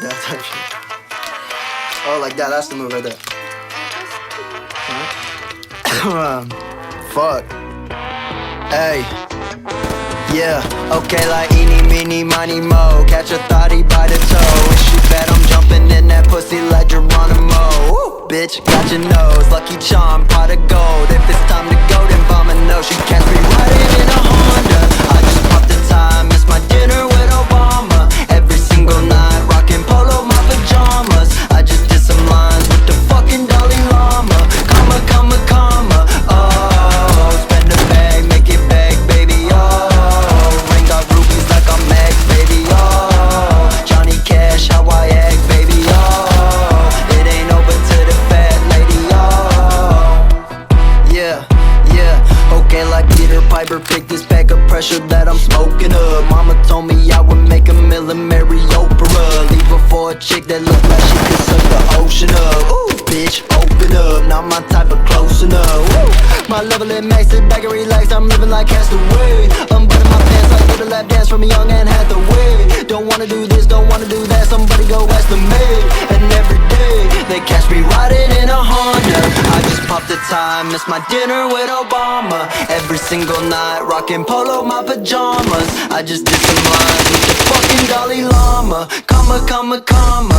that type shit. Oh, like that. That's the move right there. Fuck. Hey. Yeah, okay, like eeny, meeny, miny, mo. Catch a thotty by the toe. And she bet I'm jumping in that pussy like Geronimo. Woo, bitch, got your nose. Lucky charm, pot of gold. If it's time to go, then vomit no. She catch me riding in a Honda. I just popped the tie, missed my dinner with Obama. Every single night, rockin' polo, my pajamas. I just did some lines with the fucking Dalai Lama. Comma, comma, comma, oh. Spend a bag, make it bag, baby, oh. Ring got rubies like I'm Max, baby, oh. Johnny Cash, how I act, baby, oh. It ain't over to the fat lady, oh. Yeah, yeah, okay, like Peter Piper, pick this pack of pressure that I'm smoking up. Mama told me I would make a million, marry Oprah. Leave her for a chick that look like she could suck the ocean up. Ooh, bitch, open up, not my type of close enough. Woo. My level is max, sit back and relax, I'm living like Castaway. Unbutton my pants like did a lap dance from a young Anne Hathaway. Don't wanna do this, don't wanna do that, somebody go ask the maid. And every day, they catch me riding in a Honda. I just popped the tie, missed my dinner with Obama. Every single night, rockin' polo, my pajamas. I just did some lines with the fucking Dalai Lama. Comma, comma, comma,